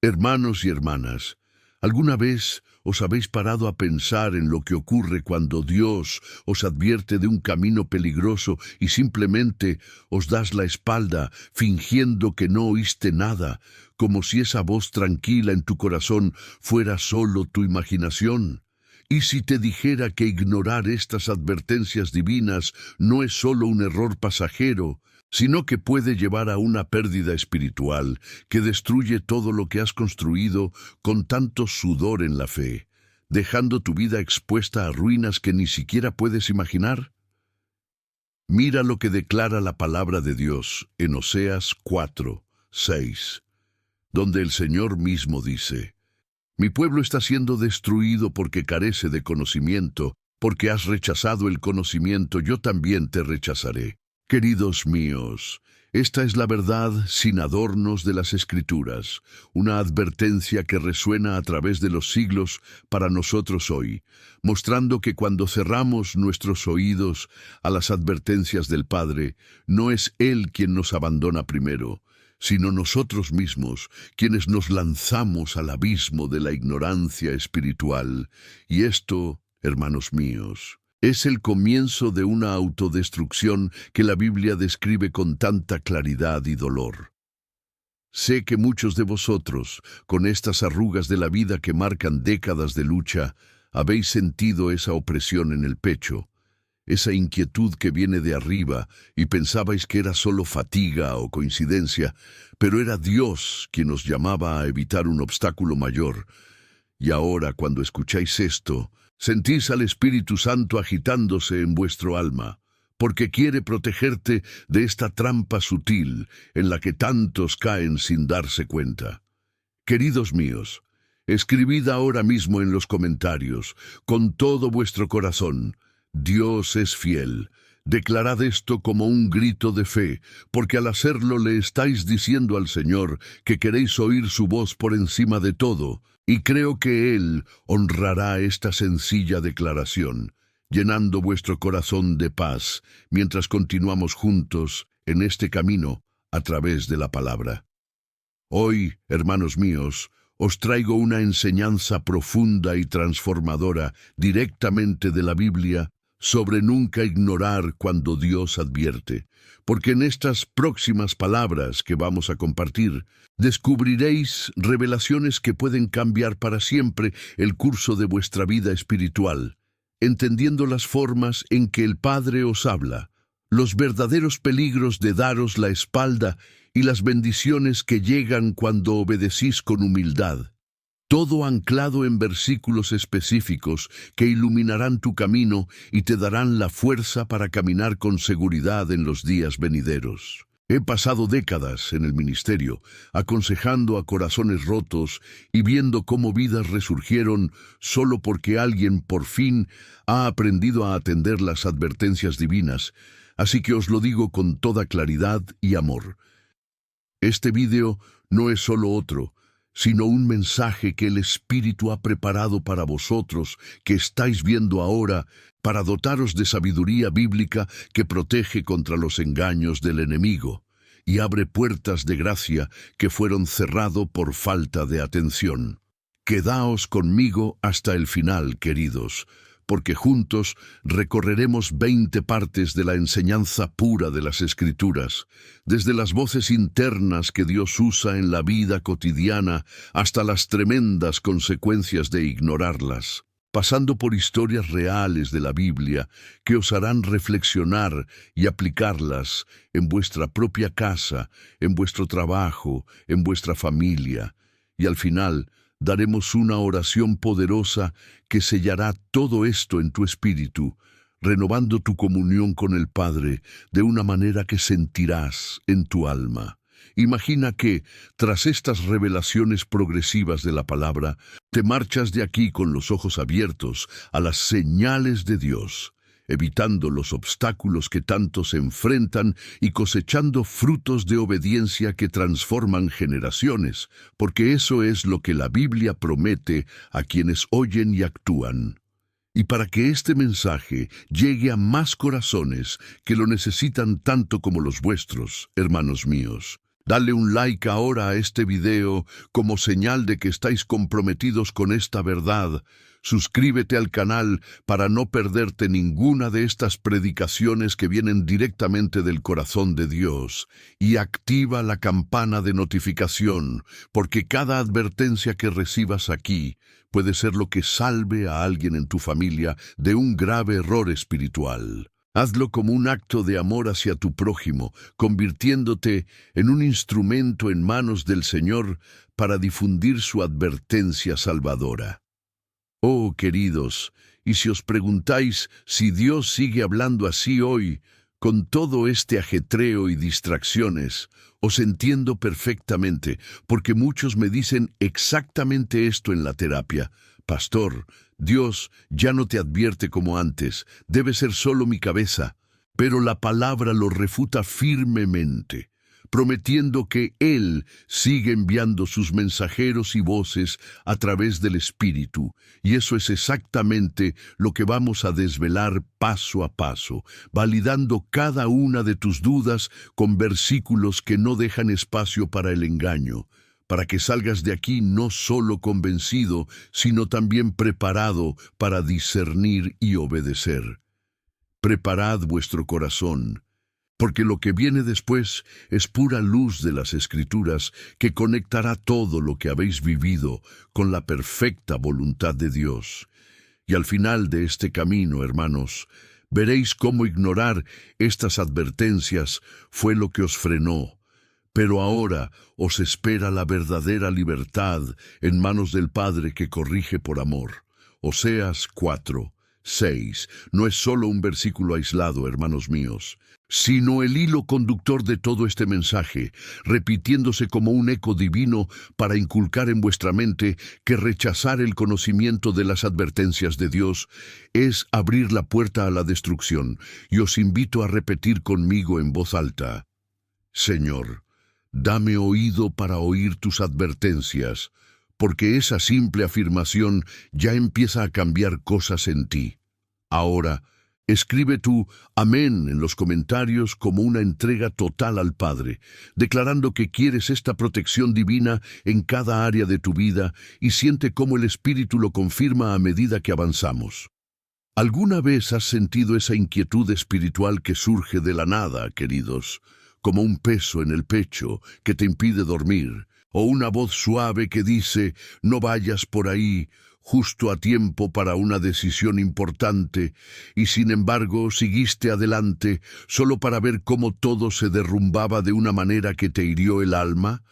Hermanos y hermanas, ¿alguna vez os habéis parado a pensar en lo que ocurre cuando Dios os advierte de un camino peligroso y simplemente os das la espalda, fingiendo que no oíste nada, como si esa voz tranquila en tu corazón fuera solo tu imaginación? ¿Y si te dijera que ignorar estas advertencias divinas no es solo un error pasajero, sino que puede llevar a una pérdida espiritual que destruye todo lo que has construido con tanto sudor en la fe, dejando tu vida expuesta a ruinas que ni siquiera puedes imaginar? Mira lo que declara la palabra de Dios en Oseas 4:6, donde el Señor mismo dice: Mi pueblo está siendo destruido porque carece de conocimiento, porque has rechazado el conocimiento, yo también te rechazaré. Queridos míos, esta es la verdad sin adornos de las Escrituras, una advertencia que resuena a través de los siglos para nosotros hoy, mostrando que cuando cerramos nuestros oídos a las advertencias del Padre, no es Él quien nos abandona primero, sino nosotros mismos, quienes nos lanzamos al abismo de la ignorancia espiritual. Y esto, hermanos míos, es el comienzo de una autodestrucción que la Biblia describe con tanta claridad y dolor. Sé que muchos de vosotros, con estas arrugas de la vida que marcan décadas de lucha, habéis sentido esa opresión en el pecho, esa inquietud que viene de arriba, y pensabais que era solo fatiga o coincidencia, pero era Dios quien os llamaba a evitar un obstáculo mayor. Y ahora, cuando escucháis esto, sentís al Espíritu Santo agitándose en vuestro alma, porque quiere protegerte de esta trampa sutil en la que tantos caen sin darse cuenta. Queridos míos, escribid ahora mismo en los comentarios, con todo vuestro corazón: Dios es fiel. Declarad esto como un grito de fe, porque al hacerlo le estáis diciendo al Señor que queréis oír su voz por encima de todo, y creo que Él honrará esta sencilla declaración, llenando vuestro corazón de paz, mientras continuamos juntos en este camino a través de la palabra. Hoy, hermanos míos, os traigo una enseñanza profunda y transformadora directamente de la Biblia sobre nunca ignorar cuando Dios advierte, porque en estas próximas palabras que vamos a compartir, descubriréis revelaciones que pueden cambiar para siempre el curso de vuestra vida espiritual, entendiendo las formas en que el Padre os habla, los verdaderos peligros de daros la espalda y las bendiciones que llegan cuando obedecís con humildad. Todo anclado en versículos específicos que iluminarán tu camino y te darán la fuerza para caminar con seguridad en los días venideros. He pasado décadas en el ministerio, aconsejando a corazones rotos y viendo cómo vidas resurgieron solo porque alguien por fin ha aprendido a atender las advertencias divinas, así que os lo digo con toda claridad y amor. Este video no es solo otro, sino un mensaje que el Espíritu ha preparado para vosotros, que estáis viendo ahora, para dotaros de sabiduría bíblica que protege contra los engaños del enemigo, y abre puertas de gracia que fueron cerradas por falta de atención. Quedaos conmigo hasta el final, queridos, porque juntos recorreremos 20 partes de la enseñanza pura de las Escrituras, desde las voces internas que Dios usa en la vida cotidiana hasta las tremendas consecuencias de ignorarlas, pasando por historias reales de la Biblia que os harán reflexionar y aplicarlas en vuestra propia casa, en vuestro trabajo, en vuestra familia, y al final daremos una oración poderosa que sellará todo esto en tu espíritu, renovando tu comunión con el Padre de una manera que sentirás en tu alma. Imagina que, tras estas revelaciones progresivas de la palabra, te marchas de aquí con los ojos abiertos a las señales de Dios, evitando los obstáculos que tanto se enfrentan y cosechando frutos de obediencia que transforman generaciones, porque eso es lo que la Biblia promete a quienes oyen y actúan. Y para que este mensaje llegue a más corazones que lo necesitan tanto como los vuestros, hermanos míos, Dale un like ahora a este video como señal de que estáis comprometidos con esta verdad. Suscríbete al canal para no perderte ninguna de estas predicaciones que vienen directamente del corazón de Dios. Y activa la campana de notificación, porque cada advertencia que recibas aquí puede ser lo que salve a alguien en tu familia de un grave error espiritual. Hazlo como un acto de amor hacia tu prójimo, convirtiéndote en un instrumento en manos del Señor para difundir su advertencia salvadora. Oh, queridos, y si os preguntáis si Dios sigue hablando así hoy, con todo este ajetreo y distracciones, os entiendo perfectamente, porque muchos me dicen exactamente esto en la terapia. Pastor, Dios ya no te advierte como antes, debe ser solo mi cabeza. Pero la palabra lo refuta firmemente, prometiendo que Él sigue enviando sus mensajeros y voces a través del Espíritu, y eso es exactamente lo que vamos a desvelar paso a paso, validando cada una de tus dudas con versículos que no dejan espacio para el engaño, para que salgas de aquí no solo convencido, sino también preparado para discernir y obedecer. Preparad vuestro corazón, porque lo que viene después es pura luz de las Escrituras que conectará todo lo que habéis vivido con la perfecta voluntad de Dios. Y al final de este camino, hermanos, veréis cómo ignorar estas advertencias fue lo que os frenó. Pero ahora os espera la verdadera libertad en manos del Padre que corrige por amor. Oseas 4:6 no es solo un versículo aislado, hermanos míos, sino el hilo conductor de todo este mensaje, repitiéndose como un eco divino para inculcar en vuestra mente que rechazar el conocimiento de las advertencias de Dios es abrir la puerta a la destrucción. Y os invito a repetir conmigo en voz alta: Señor, dame oído para oír tus advertencias, porque esa simple afirmación ya empieza a cambiar cosas en ti. Ahora, escribe tu amén en los comentarios como una entrega total al Padre, declarando que quieres esta protección divina en cada área de tu vida y siente cómo el Espíritu lo confirma a medida que avanzamos. ¿Alguna vez has sentido esa inquietud espiritual que surge de la nada, queridos? Como un peso en el pecho que te impide dormir, o una voz suave que dice, no vayas por ahí, justo a tiempo para una decisión importante, y sin embargo seguiste adelante solo para ver cómo todo se derrumbaba de una manera que te hirió el alma?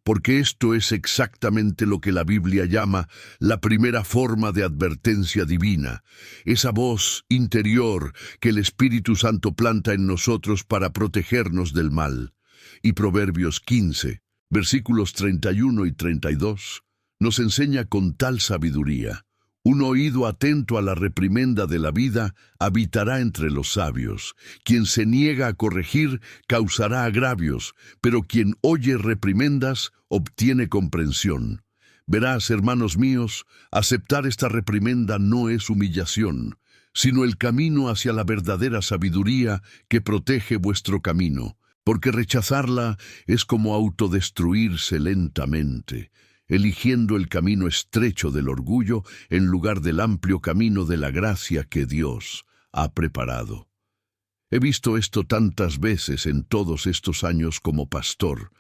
Porque esto es exactamente lo que la Biblia llama la primera forma de advertencia divina, esa voz interior que el Espíritu Santo planta en nosotros para protegernos del mal. Y Proverbios 15, versículos 31 y 32, nos enseña con tal sabiduría: un oído atento a la reprimenda de la vida habitará entre los sabios. Quien se niega a corregir causará agravios, pero quien oye reprimendas obtiene comprensión. Verás, hermanos míos, aceptar esta reprimenda no es humillación, sino el camino hacia la verdadera sabiduría que protege vuestro camino, porque rechazarla es como autodestruirse lentamente, eligiendo el camino estrecho del orgullo en lugar del amplio camino de la gracia que Dios ha preparado. He visto esto tantas veces en todos estos años como pastor,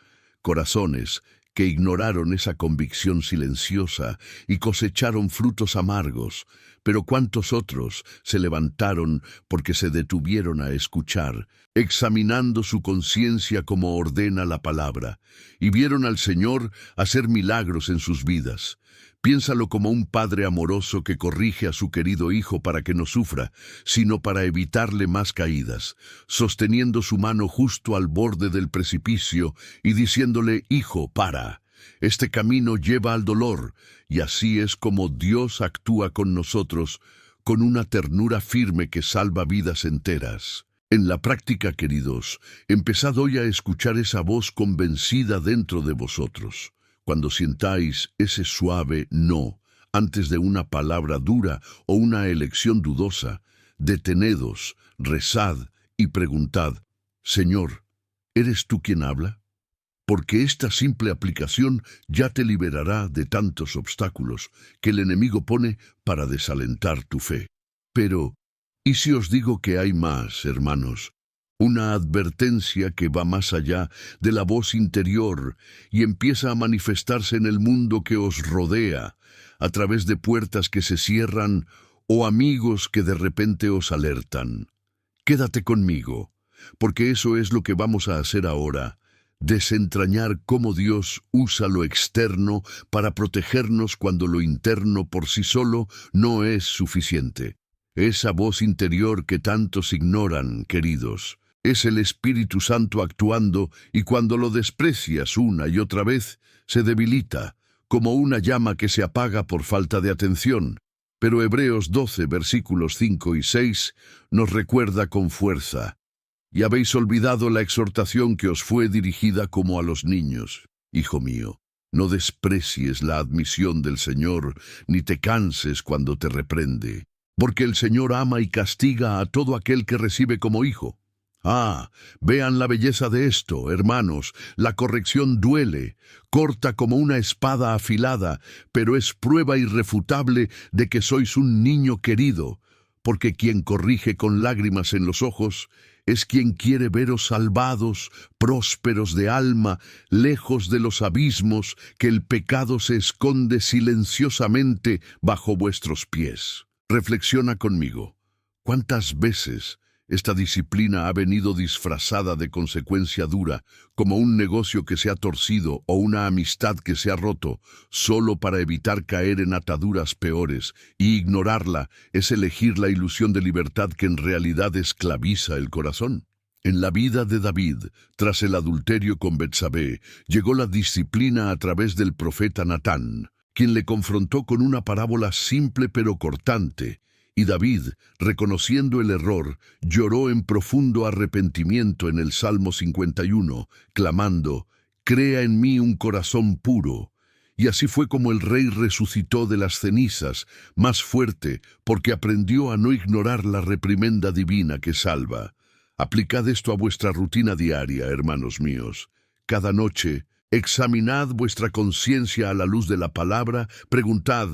corazones que ignoraron esa convicción silenciosa y cosecharon frutos amargos, pero cuántos otros se levantaron porque se detuvieron a escuchar, examinando su conciencia como ordena la palabra, y vieron al Señor hacer milagros en sus vidas. Piénsalo como un padre amoroso que corrige a su querido hijo para que no sufra, sino para evitarle más caídas, sosteniendo su mano justo al borde del precipicio y diciéndole: «Hijo, para. Este camino lleva al dolor», y así es como Dios actúa con nosotros, con una ternura firme que salva vidas enteras. En la práctica, queridos, empezad hoy a escuchar esa voz convencida dentro de vosotros. Cuando sientáis ese suave no antes de una palabra dura o una elección dudosa, detenedos, rezad y preguntad: «Señor, ¿eres tú quien habla?». porque esta simple aplicación ya te liberará de tantos obstáculos que el enemigo pone para desalentar tu fe. Pero, ¿y si os digo que hay más, hermanos? Una advertencia que va más allá de la voz interior y empieza a manifestarse en el mundo que os rodea, a través de puertas que se cierran o amigos que de repente os alertan. Quédate conmigo, porque eso es lo que vamos a hacer ahora. Desentrañar cómo Dios usa lo externo para protegernos cuando lo interno por sí solo no es suficiente. Esa voz interior que tantos ignoran, queridos, es el Espíritu Santo actuando, y cuando lo desprecias una y otra vez, se debilita, como una llama que se apaga por falta de atención. Pero Hebreos 12, versículos 5 y 6, nos recuerda con fuerza: y habéis olvidado la exhortación que os fue dirigida como a los niños. Hijo mío, no desprecies la admisión del Señor, ni te canses cuando te reprende, porque el Señor ama y castiga a todo aquel que recibe como hijo. Ah, vean la belleza de esto, hermanos. La corrección duele, corta como una espada afilada, pero es prueba irrefutable de que sois un niño querido, porque quien corrige con lágrimas en los ojos es quien quiere veros salvados, prósperos de alma, lejos de los abismos que el pecado se esconde silenciosamente bajo vuestros pies. Reflexiona conmigo. ¿Cuántas veces esta disciplina ha venido disfrazada de consecuencia dura, como un negocio que se ha torcido o una amistad que se ha roto, solo para evitar caer en ataduras peores? Y ignorarla es elegir la ilusión de libertad que en realidad esclaviza el corazón. En la vida de David, tras el adulterio con Betsabé, llegó la disciplina a través del profeta Natán, quien le confrontó con una parábola simple pero cortante. Y David, reconociendo el error, lloró en profundo arrepentimiento en el Salmo 51, clamando: «Crea en mí un corazón puro». Y así fue como el rey resucitó de las cenizas, más fuerte, porque aprendió a no ignorar la reprimenda divina que salva. Aplicad esto a vuestra rutina diaria, hermanos míos. Cada noche, examinad vuestra conciencia a la luz de la palabra, preguntad: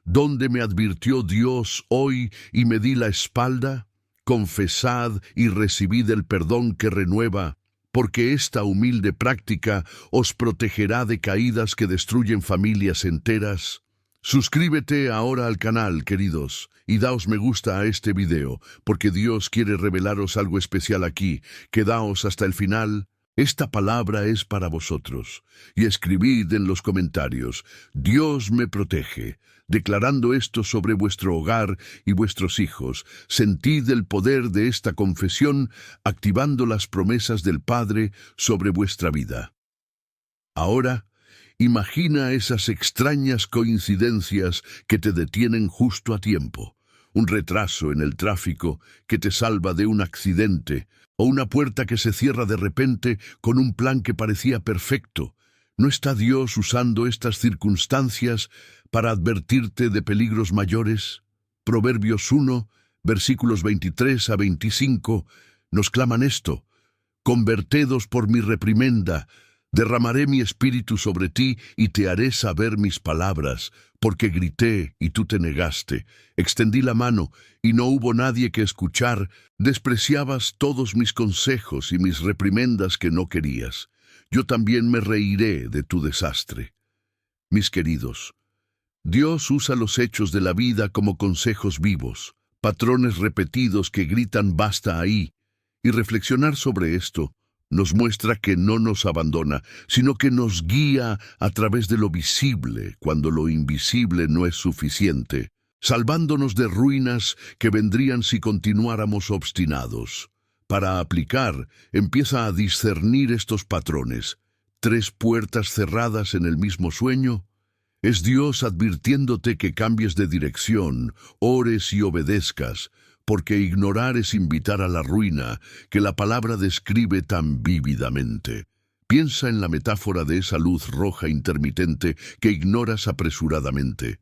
¿dónde me advirtió Dios hoy y me di la espalda? Confesad y recibid el perdón que renueva, porque esta humilde práctica os protegerá de caídas que destruyen familias enteras. Suscríbete ahora al canal, queridos, y daos me gusta a este video, porque Dios quiere revelaros algo especial aquí. Quedaos hasta el final. Esta palabra es para vosotros, y escribid en los comentarios: «Dios me protege», declarando esto sobre vuestro hogar y vuestros hijos. Sentid el poder de esta confesión, activando las promesas del Padre sobre vuestra vida. Ahora, imagina esas extrañas coincidencias que te detienen justo a tiempo. Un retraso en el tráfico que te salva de un accidente, o una puerta que se cierra de repente con un plan que parecía perfecto. ¿No está Dios usando estas circunstancias para advertirte de peligros mayores? Proverbios 1, versículos 23 a 25, nos claman esto: «Convertedos por mi reprimenda, derramaré mi espíritu sobre ti y te haré saber mis palabras, porque grité y tú te negaste, extendí la mano y no hubo nadie que escuchar, despreciabas todos mis consejos y mis reprimendas que no querías. Yo también me reiré de tu desastre». Mis queridos, Dios usa los hechos de la vida como consejos vivos, patrones repetidos que gritan «basta ahí», y reflexionar sobre esto nos muestra que no nos abandona, sino que nos guía a través de lo visible cuando lo invisible no es suficiente, salvándonos de ruinas que vendrían si continuáramos obstinados. Para aplicar, empieza a discernir estos patrones. 3 puertas cerradas en el mismo sueño. Es Dios advirtiéndote que cambies de dirección, ores y obedezcas, porque ignorar es invitar a la ruina que la palabra describe tan vívidamente. Piensa en la metáfora de esa luz roja intermitente que ignoras apresuradamente.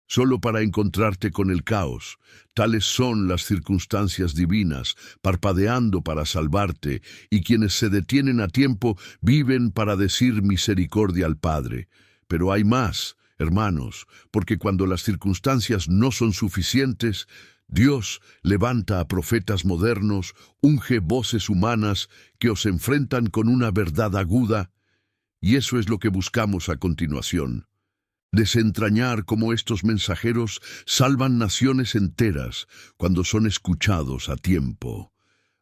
solo para encontrarte con el caos. Tales son las circunstancias divinas, parpadeando para salvarte, y quienes se detienen a tiempo viven para decir misericordia al Padre. Pero hay más, hermanos, porque cuando las circunstancias no son suficientes, Dios levanta a profetas modernos, unge voces humanas que os enfrentan con una verdad aguda, y eso es lo que buscamos a continuación. Desentrañar cómo estos mensajeros salvan naciones enteras cuando son escuchados a tiempo.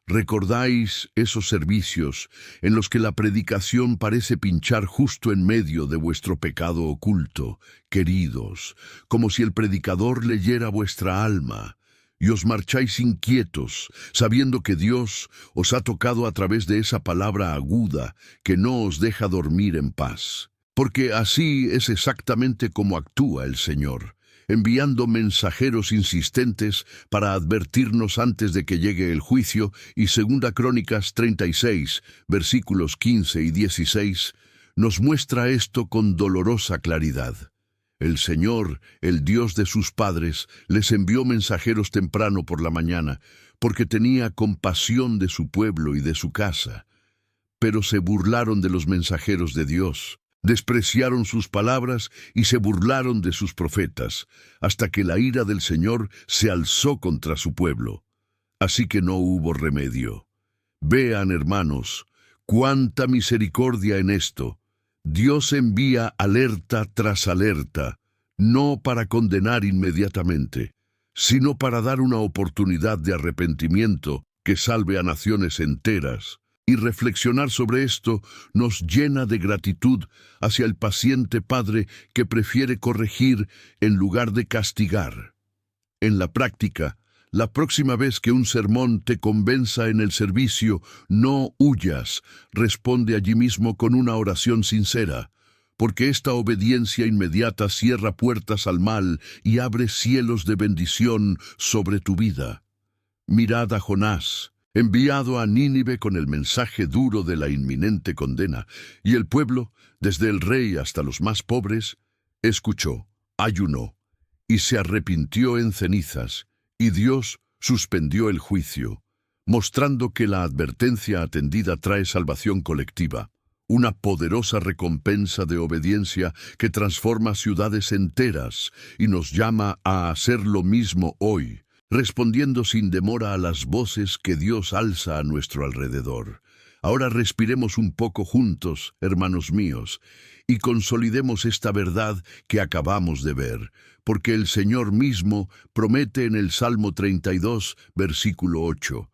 ¿Recordáis esos servicios en los que la predicación parece pinchar justo en medio de vuestro pecado oculto, queridos, como si el predicador leyera vuestra alma, y os marcháis inquietos, sabiendo que Dios os ha tocado a través de esa palabra aguda que no os deja dormir en paz? Porque así es exactamente como actúa el Señor, enviando mensajeros insistentes para advertirnos antes de que llegue el juicio, y 2 Crónicas 36, versículos 15 y 16, nos muestra esto con dolorosa claridad. El Señor, el Dios de sus padres, les envió mensajeros temprano por la mañana, porque tenía compasión de su pueblo y de su casa. Pero se burlaron de los mensajeros de Dios, despreciaron sus palabras y se burlaron de sus profetas, hasta que la ira del Señor se alzó contra su pueblo. Así que no hubo remedio. Vean, hermanos, cuánta misericordia en esto. Dios envía alerta tras alerta, no para condenar inmediatamente, sino para dar una oportunidad de arrepentimiento que salve a naciones enteras. Y reflexionar sobre esto nos llena de gratitud hacia el paciente Padre que prefiere corregir en lugar de castigar. En la práctica, la próxima vez que un sermón te convenza en el servicio, no huyas, responde allí mismo con una oración sincera, porque esta obediencia inmediata cierra puertas al mal y abre cielos de bendición sobre tu vida. Mirad a Jonás, enviado a Nínive con el mensaje duro de la inminente condena, y el pueblo, desde el rey hasta los más pobres, escuchó, ayunó, y se arrepintió en cenizas, y Dios suspendió el juicio, mostrando que la advertencia atendida trae salvación colectiva, una poderosa recompensa de obediencia que transforma ciudades enteras y nos llama a hacer lo mismo hoy, respondiendo sin demora a las voces que Dios alza a nuestro alrededor. Ahora respiremos un poco juntos, hermanos míos, y consolidemos esta verdad que acabamos de ver, porque el Señor mismo promete en el Salmo 32, versículo 8,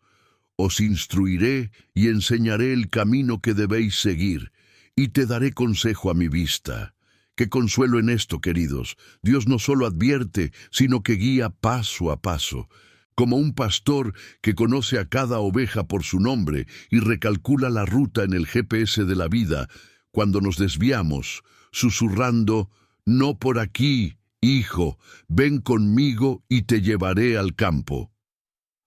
«Os instruiré y enseñaré el camino que debéis seguir, y te daré consejo a mi vista». Qué consuelo en esto, queridos. Dios no solo advierte, sino que guía paso a paso, como un pastor que conoce a cada oveja por su nombre y recalcula la ruta en el GPS de la vida cuando nos desviamos, susurrando, «No por aquí, hijo, ven conmigo y te llevaré al campo».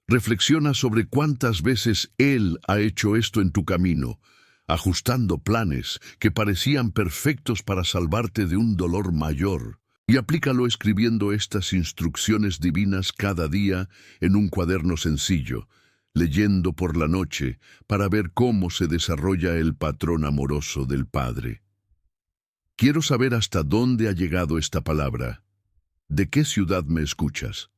Reflexiona sobre cuántas veces Él ha hecho esto en tu camino, ajustando planes que parecían perfectos para salvarte de un dolor mayor, y aplícalo escribiendo estas instrucciones divinas cada día en un cuaderno sencillo, leyendo por la noche para ver cómo se desarrolla el patrón amoroso del Padre. Quiero saber hasta dónde ha llegado esta palabra. ¿De qué ciudad me escuchas?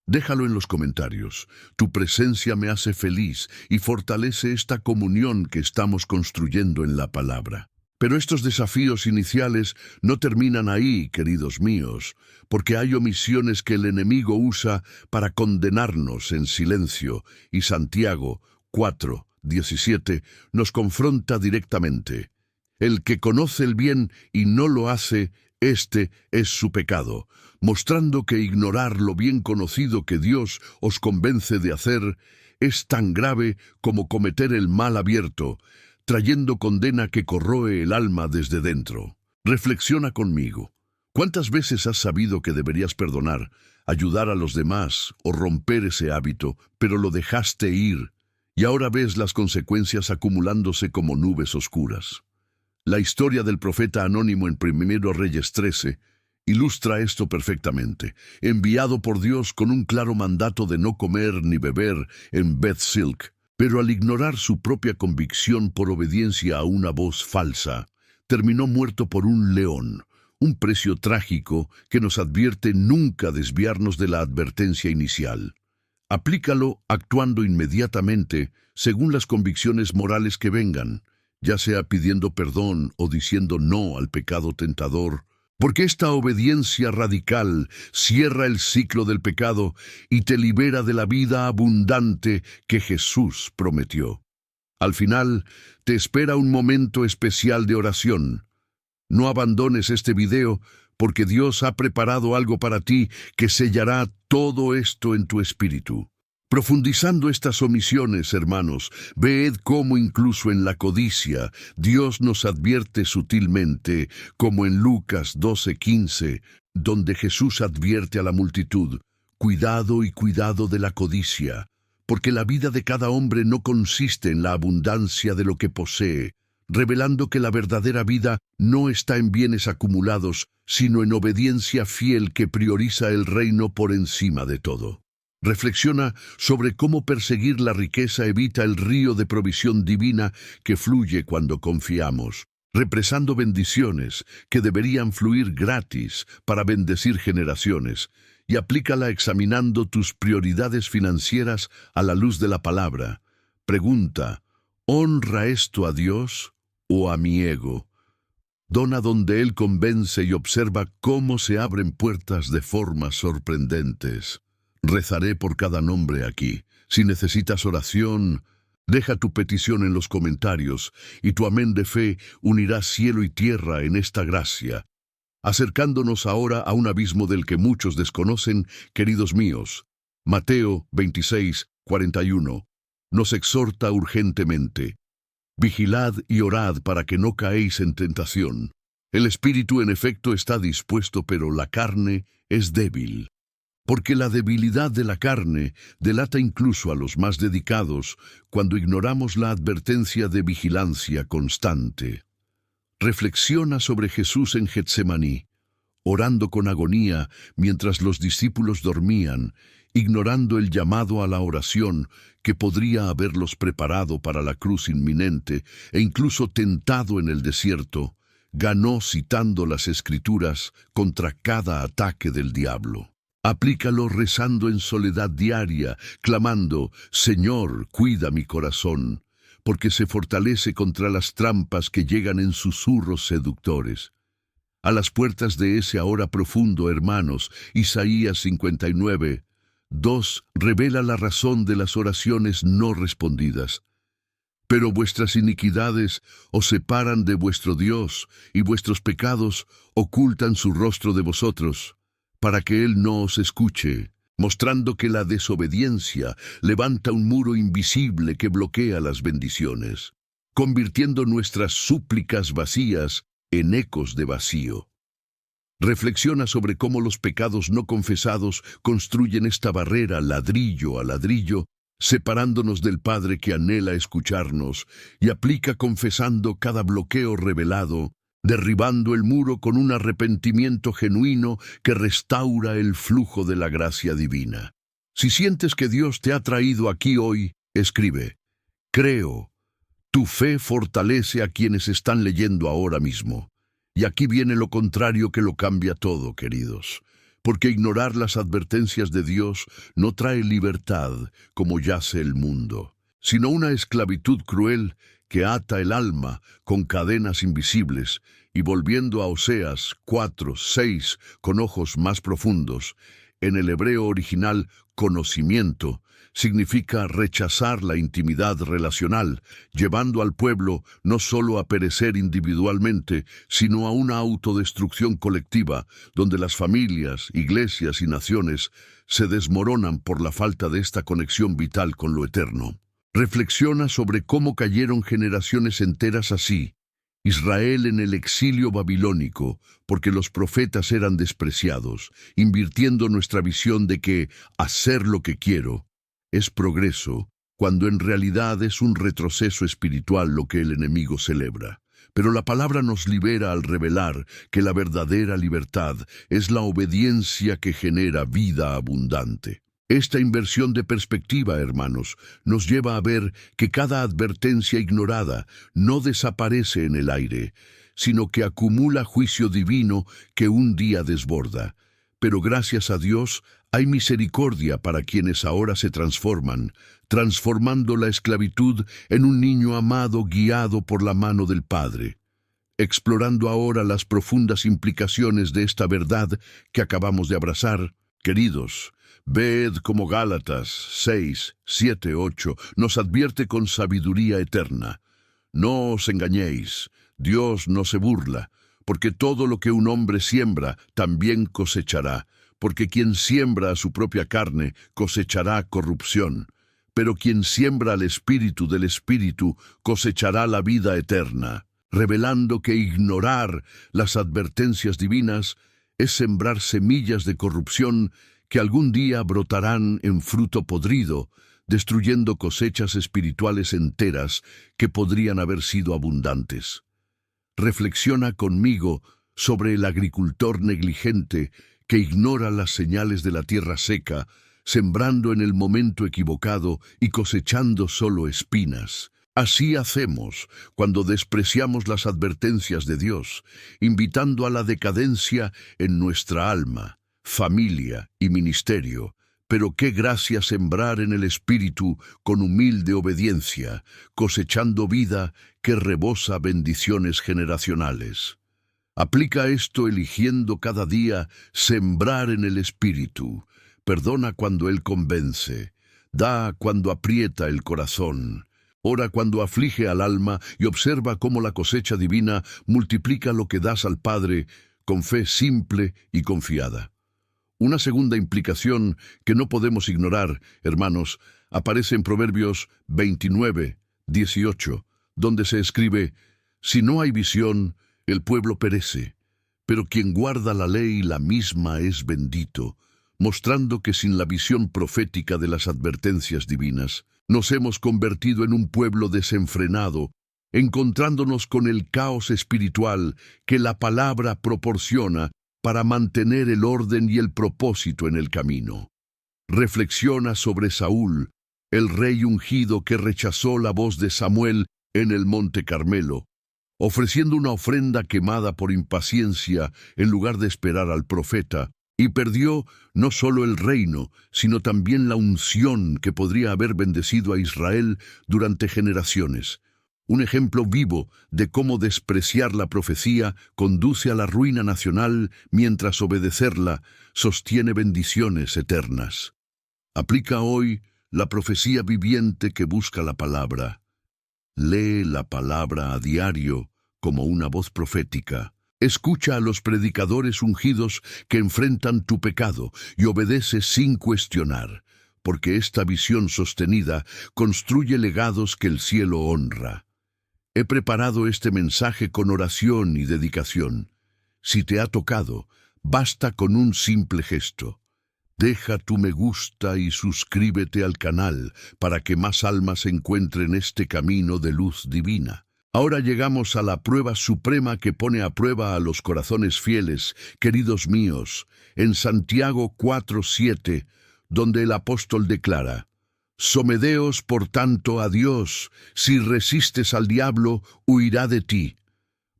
Déjalo en los comentarios. Tu presencia me hace feliz y fortalece esta comunión que estamos construyendo en la palabra. Pero estos desafíos iniciales no terminan ahí, queridos míos, porque hay omisiones que el enemigo usa para condenarnos en silencio, y Santiago 4:17 nos confronta directamente. El que conoce el bien y no lo hace, este es su pecado, mostrando que ignorar lo bien conocido que Dios os convence de hacer es tan grave como cometer el mal abierto, trayendo condena que corroe el alma desde dentro. Reflexiona conmigo. ¿Cuántas veces has sabido que deberías perdonar, ayudar a los demás o romper ese hábito, pero lo dejaste ir, y ahora ves las consecuencias acumulándose como nubes oscuras? La historia del profeta anónimo en 1 Reyes 13 ilustra esto perfectamente, enviado por Dios con un claro mandato de no comer ni beber en Beth Silk, pero al ignorar su propia convicción por obediencia a una voz falsa, terminó muerto por un león, un precio trágico que nos advierte nunca desviarnos de la advertencia inicial. Aplícalo actuando inmediatamente según las convicciones morales que vengan, ya sea pidiendo perdón o diciendo no al pecado tentador, porque esta obediencia radical cierra el ciclo del pecado y te libera de la vida abundante que Jesús prometió. Al final, te espera un momento especial de oración. No abandones este video porque Dios ha preparado algo para ti que sellará todo esto en tu espíritu. Profundizando estas omisiones, hermanos, ved cómo incluso en la codicia Dios nos advierte sutilmente, como en Lucas 12:15, donde Jesús advierte a la multitud: cuidado y cuidado de la codicia, porque la vida de cada hombre no consiste en la abundancia de lo que posee, revelando que la verdadera vida no está en bienes acumulados, sino en obediencia fiel que prioriza el reino por encima de todo. Reflexiona sobre cómo perseguir la riqueza evita el río de provisión divina que fluye cuando confiamos, represando bendiciones que deberían fluir gratis para bendecir generaciones, y aplícala examinando tus prioridades financieras a la luz de la palabra. Pregunta: ¿honra esto a Dios o a mi ego? Dona donde Él convence y observa cómo se abren puertas de formas sorprendentes. Rezaré por cada nombre aquí. Si necesitas oración, deja tu petición en los comentarios y tu amén de fe unirá cielo y tierra en esta gracia. Acercándonos ahora a un abismo del que muchos desconocen, queridos míos, Mateo 26:41 nos exhorta urgentemente: vigilad y orad para que no caéis en tentación. El espíritu en efecto está dispuesto, pero la carne es débil. Porque la debilidad de la carne delata incluso a los más dedicados cuando ignoramos la advertencia de vigilancia constante. Reflexiona sobre Jesús en Getsemaní, orando con agonía mientras los discípulos dormían, ignorando el llamado a la oración que podría haberlos preparado para la cruz inminente, e incluso tentado en el desierto, ganó citando las Escrituras contra cada ataque del diablo. Aplícalo rezando en soledad diaria, clamando: Señor, cuida mi corazón, porque se fortalece contra las trampas que llegan en susurros seductores. A las puertas de ese ahora profundo, hermanos, Isaías 59:2 revela la razón de las oraciones no respondidas. Pero vuestras iniquidades os separan de vuestro Dios, y vuestros pecados ocultan su rostro de vosotros, para que Él no os escuche, mostrando que la desobediencia levanta un muro invisible que bloquea las bendiciones, convirtiendo nuestras súplicas vacías en ecos de vacío. Reflexiona sobre cómo los pecados no confesados construyen esta barrera ladrillo a ladrillo, separándonos del Padre que anhela escucharnos, y aplica confesando cada bloqueo revelado, derribando el muro con un arrepentimiento genuino que restaura el flujo de la gracia divina. Si sientes que Dios te ha traído aquí hoy, escribe: creo. Tu fe fortalece a quienes están leyendo ahora mismo. Y aquí viene lo contrario que lo cambia todo, queridos. Porque ignorar las advertencias de Dios no trae libertad, como yace el mundo, sino una esclavitud cruel que ata el alma con cadenas invisibles. Y volviendo a Oseas 4:6 con ojos más profundos, en el hebreo original, conocimiento significa rechazar la intimidad relacional, llevando al pueblo no solo a perecer individualmente, sino a una autodestrucción colectiva, donde las familias, iglesias y naciones se desmoronan por la falta de esta conexión vital con lo eterno. Reflexiona sobre cómo cayeron generaciones enteras así. Israel en el exilio babilónico, porque los profetas eran despreciados, invirtiendo nuestra visión de que hacer lo que quiero es progreso, cuando en realidad es un retroceso espiritual lo que el enemigo celebra. Pero la palabra nos libera al revelar que la verdadera libertad es la obediencia que genera vida abundante. Esta inversión de perspectiva, hermanos, nos lleva a ver que cada advertencia ignorada no desaparece en el aire, sino que acumula juicio divino que un día desborda. Pero gracias a Dios hay misericordia para quienes ahora se transforman, transformando la esclavitud en un niño amado guiado por la mano del Padre. Explorando ahora las profundas implicaciones de esta verdad que acabamos de abrazar, queridos, ved como Gálatas 6, 7, 8 nos advierte con sabiduría eterna. No os engañéis, Dios no se burla, porque todo lo que un hombre siembra también cosechará, porque quien siembra a su propia carne cosechará corrupción, pero quien siembra al Espíritu del Espíritu cosechará la vida eterna, revelando que ignorar las advertencias divinas es sembrar semillas de corrupción que algún día brotarán en fruto podrido, destruyendo cosechas espirituales enteras que podrían haber sido abundantes. Reflexiona conmigo sobre el agricultor negligente que ignora las señales de la tierra seca, sembrando en el momento equivocado y cosechando solo espinas. Así hacemos cuando despreciamos las advertencias de Dios, invitando a la decadencia en nuestra alma, familia y ministerio. Pero qué gracia sembrar en el Espíritu con humilde obediencia, cosechando vida que rebosa bendiciones generacionales. Aplica esto eligiendo cada día sembrar en el Espíritu. Perdona cuando Él convence, da cuando aprieta el corazón, ora cuando aflige al alma y observa cómo la cosecha divina multiplica lo que das al Padre con fe simple y confiada. Una segunda implicación que no podemos ignorar, hermanos, aparece en Proverbios 29, 18, donde se escribe: «Si no hay visión, el pueblo perece, pero quien guarda la ley, la misma es bendito», mostrando que sin la visión profética de las advertencias divinas, nos hemos convertido en un pueblo desenfrenado, encontrándonos con el caos espiritual que la palabra proporciona para mantener el orden y el propósito en el camino. Reflexiona sobre Saúl, el rey ungido que rechazó la voz de Samuel en el Monte Carmelo, ofreciendo una ofrenda quemada por impaciencia en lugar de esperar al profeta, y perdió no solo el reino, sino también la unción que podría haber bendecido a Israel durante generaciones. Un ejemplo vivo de cómo despreciar la profecía conduce a la ruina nacional, mientras obedecerla sostiene bendiciones eternas. Aplica hoy la profecía viviente que busca la palabra. Lee la palabra a diario como una voz profética. Escucha a los predicadores ungidos que enfrentan tu pecado y obedece sin cuestionar, porque esta visión sostenida construye legados que el cielo honra. He preparado este mensaje con oración y dedicación. Si te ha tocado, basta con un simple gesto. Deja tu me gusta y suscríbete al canal para que más almas encuentren este camino de luz divina. Ahora llegamos a la prueba suprema que pone a prueba a los corazones fieles, queridos míos, en Santiago 4:7, donde el apóstol declara: «Somedeos, por tanto, a Dios. Si resistes al diablo, huirá de ti».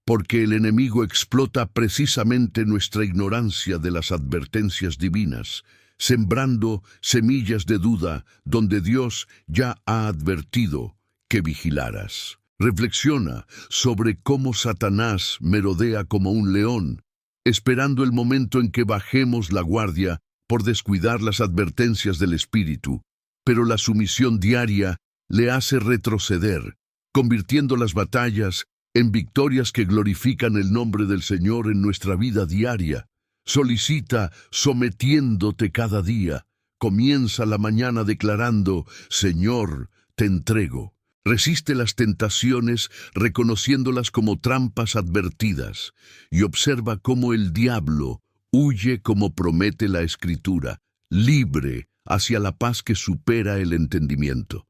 Porque el enemigo explota precisamente nuestra ignorancia de las advertencias divinas, sembrando semillas de duda donde Dios ya ha advertido que vigilaras. Reflexiona sobre cómo Satanás merodea como un león, esperando el momento en que bajemos la guardia por descuidar las advertencias del Espíritu, pero la sumisión diaria le hace retroceder, convirtiendo las batallas en victorias que glorifican el nombre del Señor en nuestra vida diaria. Solicita sometiéndote cada día. Comienza la mañana declarando: «Señor, te entrego». Resiste las tentaciones reconociéndolas como trampas advertidas y observa cómo el diablo huye como promete la Escritura, libre hacia la paz que supera el entendimiento.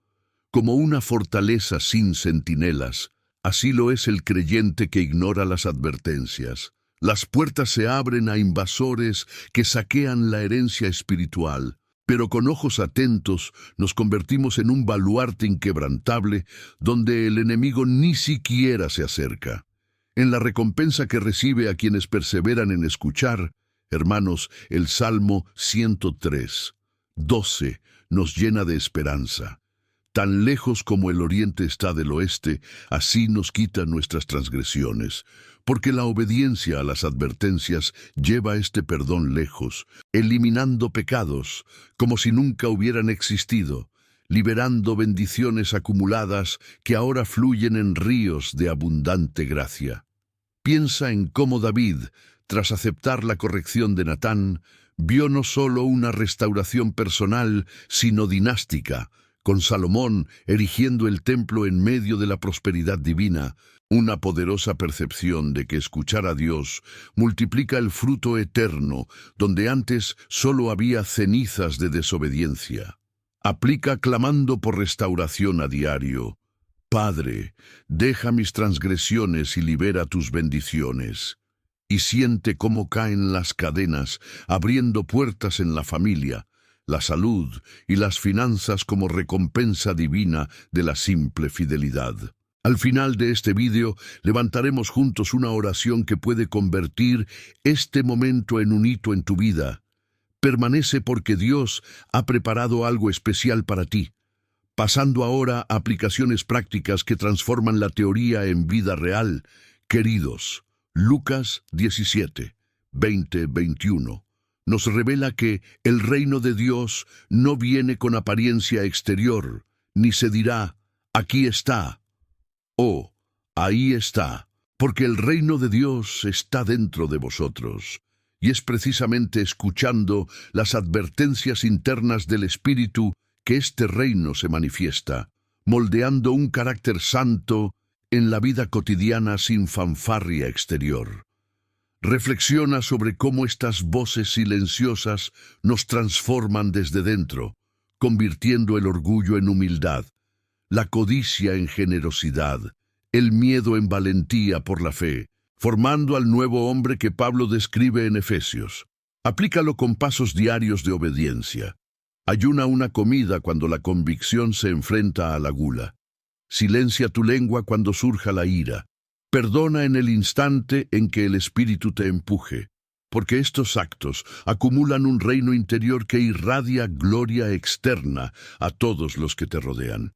Como una fortaleza sin centinelas, Así lo es el creyente que ignora las advertencias. Las puertas se abren a invasores que saquean la herencia espiritual, pero con ojos atentos nos convertimos en un baluarte inquebrantable donde el enemigo ni siquiera se acerca. En la recompensa que recibe a quienes perseveran en escuchar, hermanos, el Salmo 103, 12 nos llena de esperanza. Tan lejos como el oriente está del oeste, así nos quita nuestras transgresiones, porque la obediencia a las advertencias lleva este perdón lejos, eliminando pecados como si nunca hubieran existido, liberando bendiciones acumuladas que ahora fluyen en ríos de abundante gracia. Piensa en cómo David, tras aceptar la corrección de Natán, vio no solo una restauración personal, sino dinástica, con Salomón erigiendo el templo en medio de la prosperidad divina, una poderosa percepción de que escuchar a Dios multiplica el fruto eterno, donde antes solo había cenizas de desobediencia. Aplica clamando por restauración a diario. Padre, deja mis transgresiones y libera tus bendiciones. Y siente cómo caen las cadenas, abriendo puertas en la familia, la salud y las finanzas como recompensa divina de la simple fidelidad. Al final de este vídeo, levantaremos juntos una oración que puede convertir este momento en un hito en tu vida. Permanece porque Dios ha preparado algo especial para ti. Pasando ahora a aplicaciones prácticas que transforman la teoría en vida real. Queridos, Lucas 17, 20-21. Nos revela que el reino de Dios no viene con apariencia exterior, ni se dirá, aquí está, o ahí está, porque el reino de Dios está dentro de vosotros. Y es precisamente escuchando las advertencias internas del Espíritu que este reino se manifiesta, moldeando un carácter santo en la vida cotidiana sin fanfarria exterior. Reflexiona sobre cómo estas voces silenciosas nos transforman desde dentro, convirtiendo el orgullo en humildad, la codicia en generosidad, el miedo en valentía por la fe, formando al nuevo hombre que Pablo describe en Efesios. Aplícalo con pasos diarios de obediencia. Ayuna una comida cuando la convicción se enfrenta a la gula. Silencia tu lengua cuando surja la ira. Perdona en el instante en que el Espíritu te empuje, porque estos actos acumulan un reino interior que irradia gloria externa a todos los que te rodean.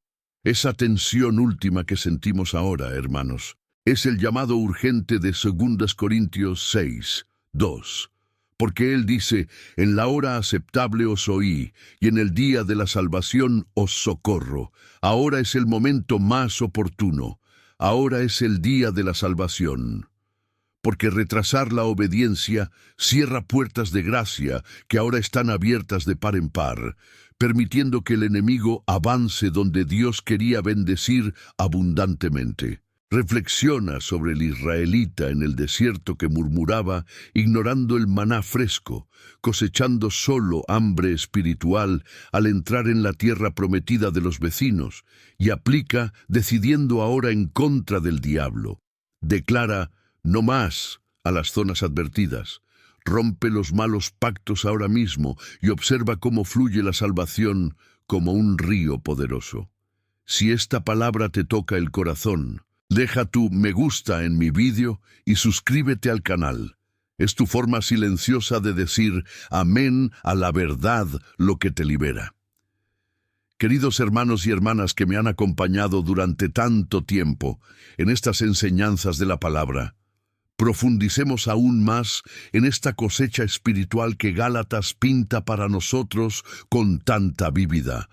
Esa tensión última que sentimos ahora, hermanos, es el llamado urgente de 2 Corintios 6, 2. Porque Él dice, en la hora aceptable os oí, y en el día de la salvación os socorro. Ahora es el momento más oportuno. Ahora es el día de la salvación. Porque retrasar la obediencia cierra puertas de gracia que ahora están abiertas de par en par, permitiendo que el enemigo avance donde Dios quería bendecir abundantemente. Reflexiona sobre el israelita en el desierto que murmuraba, ignorando el maná fresco, cosechando solo hambre espiritual al entrar en la tierra prometida de los vecinos, y aplica decidiendo ahora en contra del diablo. Declara no más a las zonas advertidas. Rompe los malos pactos ahora mismo y observa cómo fluye la salvación como un río poderoso. Si esta palabra te toca el corazón, deja tu me gusta en mi vídeo y suscríbete al canal. Es tu forma silenciosa de decir amén a la verdad, lo que te libera. Queridos hermanos y hermanas que me han acompañado durante tanto tiempo en estas enseñanzas de la palabra, profundicemos aún más en esta cosecha espiritual que Gálatas pinta para nosotros con tanta vívida,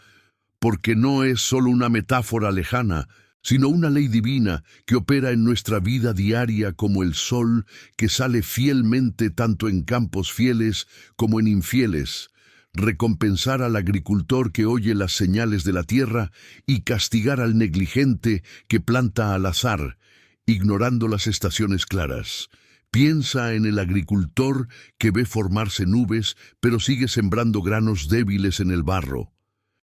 porque no es solo una metáfora lejana, sino una ley divina que opera en nuestra vida diaria como el sol que sale fielmente tanto en campos fieles como en infieles, recompensar al agricultor que oye las señales de la tierra y castigar al negligente que planta al azar, ignorando las estaciones claras. Piensa en el agricultor que ve formarse nubes, pero sigue sembrando granos débiles en el barro,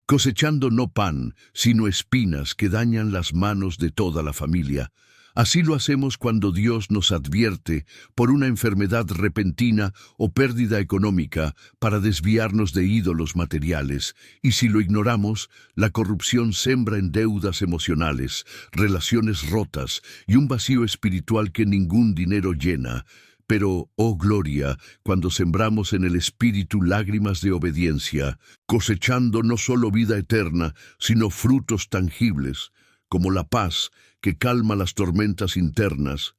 cosechando no pan, sino espinas que dañan las manos de toda la familia, Así lo hacemos cuando Dios nos advierte por una enfermedad repentina o pérdida económica para desviarnos de ídolos materiales, y si lo ignoramos, la corrupción sembra en deudas emocionales, relaciones rotas y un vacío espiritual que ningún dinero llena. Pero, oh gloria, cuando sembramos en el Espíritu lágrimas de obediencia, cosechando no solo vida eterna, sino frutos tangibles, como la paz que calma las tormentas internas,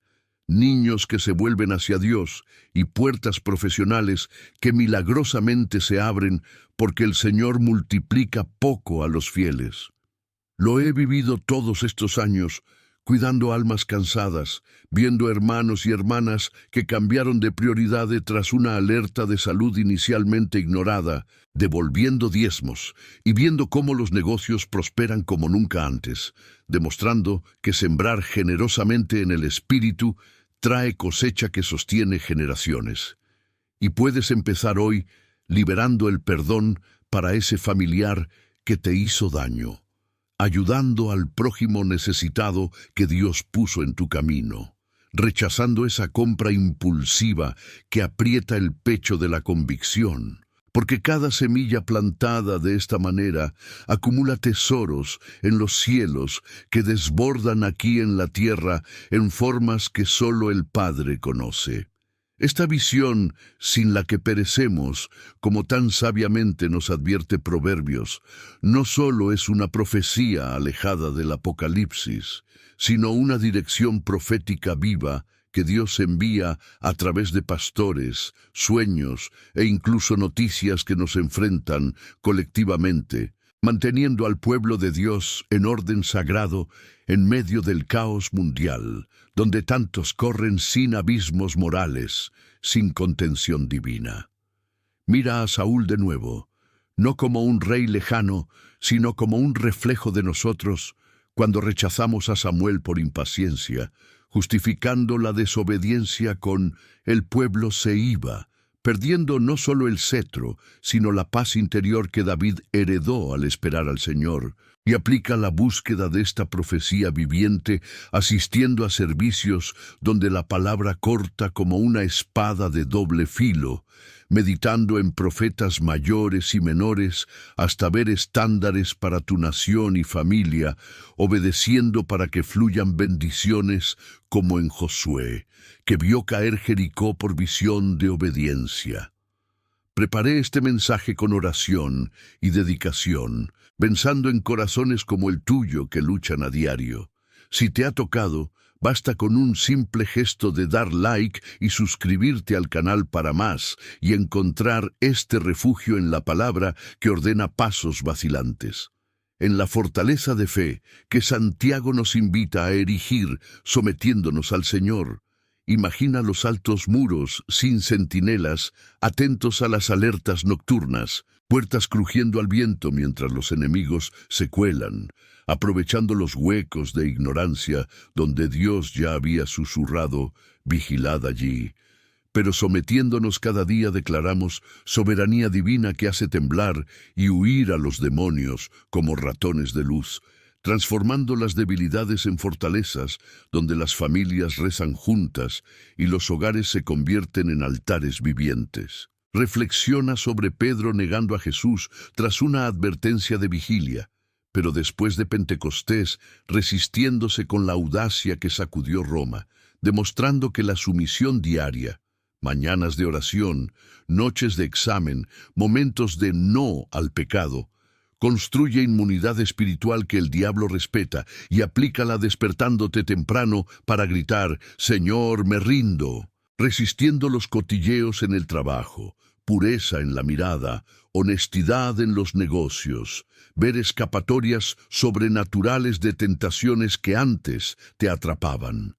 niños que se vuelven hacia Dios y puertas profesionales que milagrosamente se abren porque el Señor multiplica poco a los fieles. Lo he vivido todos estos años, cuidando almas cansadas, viendo hermanos y hermanas que cambiaron de prioridad tras una alerta de salud inicialmente ignorada, devolviendo diezmos y viendo cómo los negocios prosperan como nunca antes, demostrando que sembrar generosamente en el Espíritu trae cosecha que sostiene generaciones. Y puedes empezar hoy liberando el perdón para ese familiar que te hizo daño, ayudando al prójimo necesitado que Dios puso en tu camino, rechazando esa compra impulsiva que aprieta el pecho de la convicción, porque cada semilla plantada de esta manera acumula tesoros en los cielos que desbordan aquí en la tierra en formas que solo el Padre conoce. Esta visión sin la que perecemos, como tan sabiamente nos advierte Proverbios, no solo es una profecía alejada del Apocalipsis, sino una dirección profética viva que Dios envía a través de pastores, sueños e incluso noticias que nos enfrentan colectivamente, manteniendo al pueblo de Dios en orden sagrado en medio del caos mundial, donde tantos corren sin abismos morales, sin contención divina. Mira a Saúl de nuevo, no como un rey lejano, sino como un reflejo de nosotros, cuando rechazamos a Samuel por impaciencia, justificando la desobediencia con «el pueblo se iba», perdiendo no solo el cetro, sino la paz interior que David heredó al esperar al Señor, y aplica la búsqueda de esta profecía viviente, asistiendo a servicios donde la palabra corta como una espada de doble filo, meditando en profetas mayores y menores hasta ver estándares para tu nación y familia, obedeciendo para que fluyan bendiciones como en Josué, que vio caer Jericó por visión de obediencia. Preparé este mensaje con oración y dedicación, pensando en corazones como el tuyo que luchan a diario. Si te ha tocado, basta con un simple gesto de dar like y suscribirte al canal para más y encontrar este refugio en la palabra que ordena pasos vacilantes. En la fortaleza de fe que Santiago nos invita a erigir sometiéndonos al Señor. Imagina los altos muros, sin centinelas, atentos a las alertas nocturnas, puertas crujiendo al viento mientras los enemigos se cuelan, aprovechando los huecos de ignorancia donde Dios ya había susurrado, vigilad allí. Pero sometiéndonos cada día declaramos soberanía divina que hace temblar y huir a los demonios como ratones de luz, transformando las debilidades en fortalezas, donde las familias rezan juntas y los hogares se convierten en altares vivientes. Reflexiona sobre Pedro negando a Jesús tras una advertencia de vigilia, pero después de Pentecostés resistiéndose con la audacia que sacudió Roma, demostrando que la sumisión diaria, mañanas de oración, noches de examen, momentos de no al pecado, construye inmunidad espiritual que el diablo respeta y aplícala despertándote temprano para gritar, «Señor, me rindo», resistiendo los cotilleos en el trabajo, pureza en la mirada, honestidad en los negocios, ver escapatorias sobrenaturales de tentaciones que antes te atrapaban.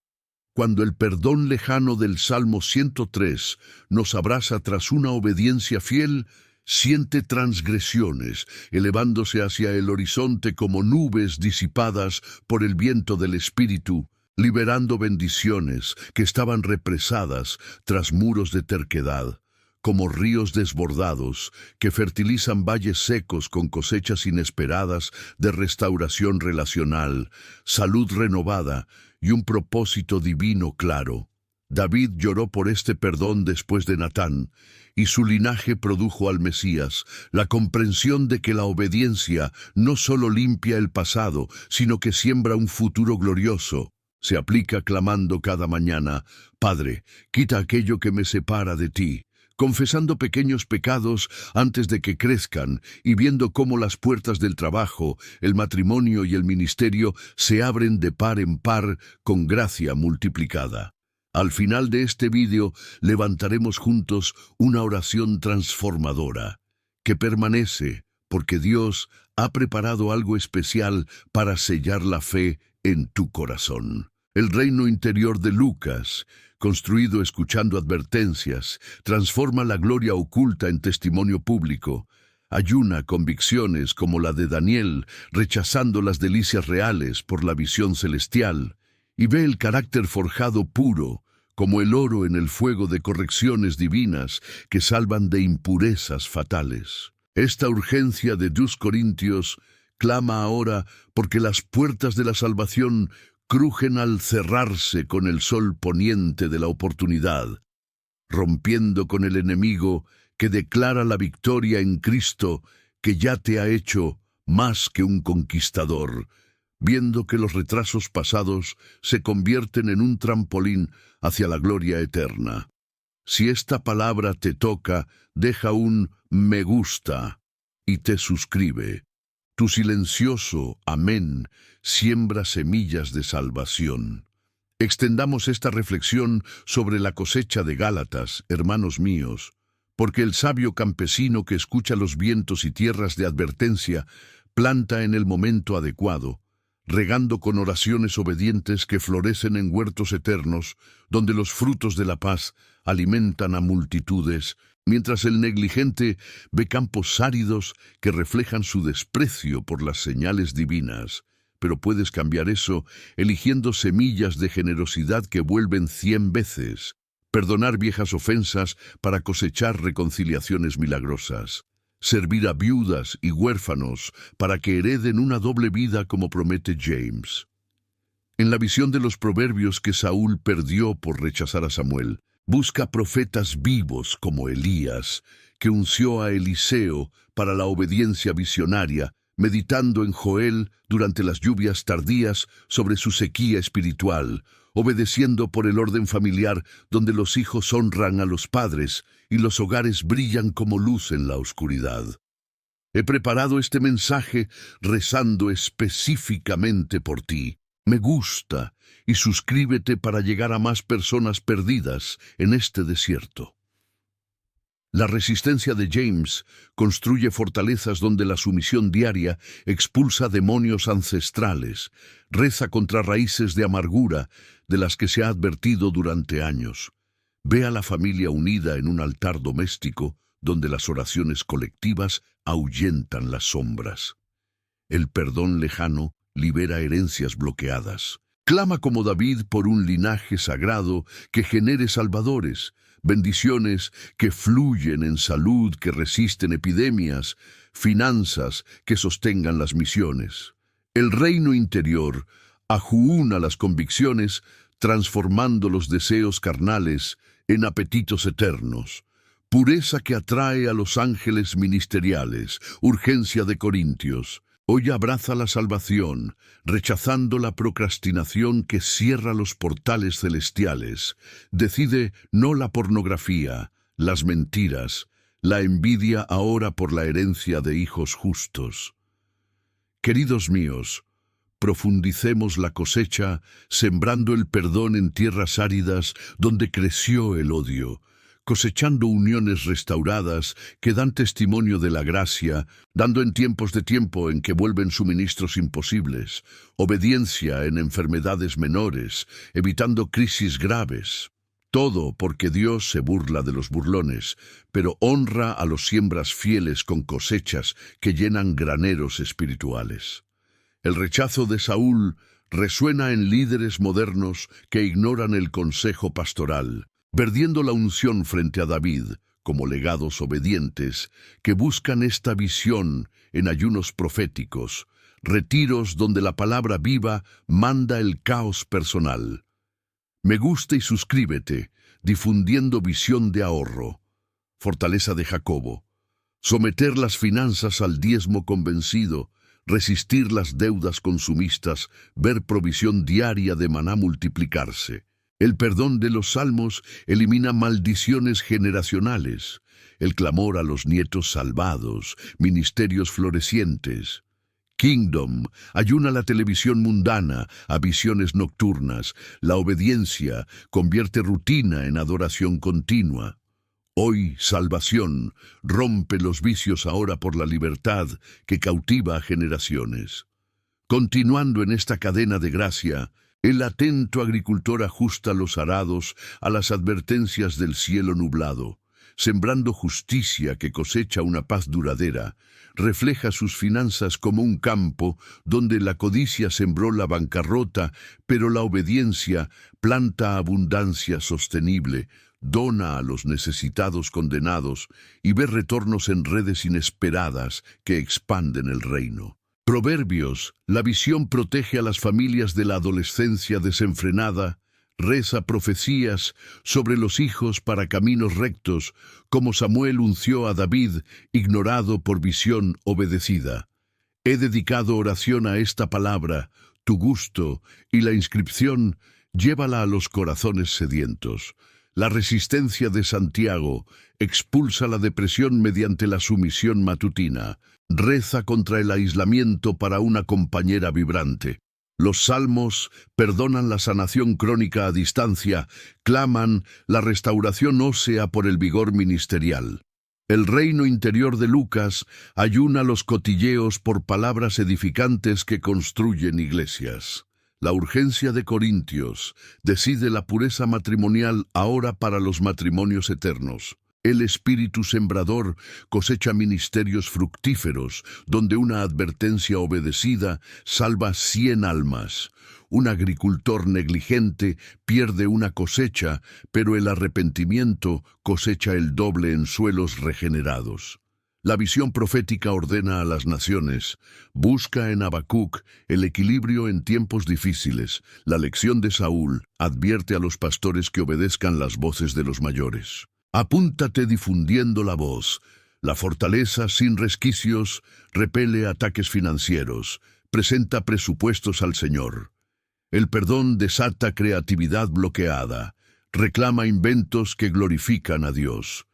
Cuando el perdón lejano del Salmo 103 nos abraza tras una obediencia fiel, siente transgresiones, elevándose hacia el horizonte como nubes disipadas por el viento del Espíritu, liberando bendiciones que estaban represadas tras muros de terquedad, como ríos desbordados que fertilizan valles secos con cosechas inesperadas de restauración relacional, salud renovada y un propósito divino claro. David lloró por este perdón después de Natán, y su linaje produjo al Mesías, la comprensión de que la obediencia no solo limpia el pasado, sino que siembra un futuro glorioso. Se aplica clamando cada mañana: Padre, quita aquello que me separa de ti, confesando pequeños pecados antes de que crezcan y viendo cómo las puertas del trabajo, el matrimonio y el ministerio se abren de par en par con gracia multiplicada. Al final de este vídeo levantaremos juntos una oración transformadora que permanece porque Dios ha preparado algo especial para sellar la fe en tu corazón. El reino interior de Lucas, construido escuchando advertencias, transforma la gloria oculta en testimonio público. Ayuna convicciones como la de Daniel, rechazando las delicias reales por la visión celestial, y ve el carácter forjado puro, como el oro en el fuego de correcciones divinas que salvan de impurezas fatales. Esta urgencia de 2 Corintios clama ahora porque las puertas de la salvación crujen al cerrarse con el sol poniente de la oportunidad, rompiendo con el enemigo que declara la victoria en Cristo, que ya te ha hecho más que un conquistador, viendo que los retrasos pasados se convierten en un trampolín hacia la gloria eterna. Si esta palabra te toca, deja un me gusta y te suscribe. Tu silencioso amén siembra semillas de salvación. Extendamos esta reflexión sobre la cosecha de Gálatas, hermanos míos, porque el sabio campesino que escucha los vientos y tierras de advertencia planta en el momento adecuado, regando con oraciones obedientes que florecen en huertos eternos, donde los frutos de la paz alimentan a multitudes, mientras el negligente ve campos áridos que reflejan su desprecio por las señales divinas. Pero puedes cambiar eso eligiendo semillas de generosidad que vuelven 100 veces, perdonar viejas ofensas para cosechar reconciliaciones milagrosas, servir a viudas y huérfanos para que hereden una doble vida como promete James. En la visión de los proverbios que Saúl perdió por rechazar a Samuel, busca profetas vivos como Elías, que unció a Eliseo para la obediencia visionaria, meditando en Joel durante las lluvias tardías sobre su sequía espiritual, obedeciendo por el orden familiar donde los hijos honran a los padres y los hogares brillan como luz en la oscuridad. He preparado este mensaje rezando específicamente por ti. Me gusta y suscríbete para llegar a más personas perdidas en este desierto. La resistencia de James construye fortalezas donde la sumisión diaria expulsa demonios ancestrales, reza contra raíces de amargura de las que se ha advertido durante años. Ve a la familia unida en un altar doméstico donde las oraciones colectivas ahuyentan las sombras. El perdón lejano libera herencias bloqueadas. Clama como David por un linaje sagrado que genere salvadores, bendiciones que fluyen en salud, que resisten epidemias, finanzas que sostengan las misiones. El reino interior ajúna las convicciones, transformando los deseos carnales en apetitos eternos. Pureza que atrae a los ángeles ministeriales, urgencia de Corintios. Hoy abraza la salvación, rechazando la procrastinación que cierra los portales celestiales. Decide no la pornografía, las mentiras, la envidia ahora por la herencia de hijos justos. Queridos míos, profundicemos la cosecha, sembrando el perdón en tierras áridas donde creció el odio, cosechando uniones restauradas que dan testimonio de la gracia, dando en tiempos de tiempo en que vuelven suministros imposibles, obediencia en enfermedades menores, evitando crisis graves. Todo porque Dios se burla de los burlones, pero honra a los siembras fieles con cosechas que llenan graneros espirituales. El rechazo de Saúl resuena en líderes modernos que ignoran el consejo pastoral, perdiendo la unción frente a David, como legados obedientes que buscan esta visión en ayunos proféticos, retiros donde la palabra viva manda el caos personal. Me gusta y suscríbete, difundiendo visión de ahorro. Fortaleza de Jacobo. Someter las finanzas al diezmo convencido, resistir las deudas consumistas, ver provisión diaria de maná multiplicarse. El perdón de los salmos elimina maldiciones generacionales. El clamor a los nietos salvados, ministerios florecientes. Kingdom ayuna la televisión mundana a visiones nocturnas. La obediencia convierte rutina en adoración continua. Hoy, salvación, rompe los vicios ahora por la libertad que cautiva a generaciones. Continuando en esta cadena de gracia, el atento agricultor ajusta los arados a las advertencias del cielo nublado. Sembrando justicia que cosecha una paz duradera, refleja sus finanzas como un campo donde la codicia sembró la bancarrota, pero la obediencia planta abundancia sostenible, dona a los necesitados condenados y ve retornos en redes inesperadas que expanden el reino. Proverbios, la visión protege a las familias de la adolescencia desenfrenada, reza profecías sobre los hijos para caminos rectos, como Samuel unció a David, ignorado por visión obedecida. He dedicado oración a esta palabra, tu gusto, y la inscripción, llévala a los corazones sedientos. La resistencia de Santiago expulsa la depresión mediante la sumisión matutina. Reza contra el aislamiento para una compañera vibrante. Los salmos perdonan la sanación crónica a distancia, claman la restauración ósea por el vigor ministerial. El reino interior de Lucas ayuna los cotilleos por palabras edificantes que construyen iglesias. La urgencia de Corintios decide la pureza matrimonial ahora para los matrimonios eternos. El espíritu sembrador cosecha ministerios fructíferos, donde una advertencia obedecida salva 100 almas. Un agricultor negligente pierde una cosecha, pero el arrepentimiento cosecha el doble en suelos regenerados. La visión profética ordena a las naciones, busca en Habacuc el equilibrio en tiempos difíciles. La lección de Saúl advierte a los pastores que obedezcan las voces de los mayores. Apúntate difundiendo la voz. La fortaleza sin resquicios repele ataques financieros, presenta presupuestos al Señor. El perdón desata creatividad bloqueada, reclama inventos que glorifican a Dios.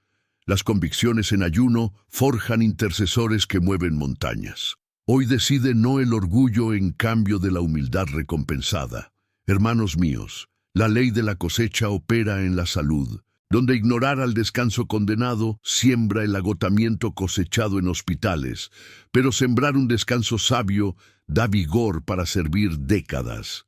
Las convicciones en ayuno forjan intercesores que mueven montañas. Hoy decide no el orgullo en cambio de la humildad recompensada. Hermanos míos, la ley de la cosecha opera en la salud. Donde ignorar al descanso condenado siembra el agotamiento cosechado en hospitales, pero sembrar un descanso sabio da vigor para servir décadas.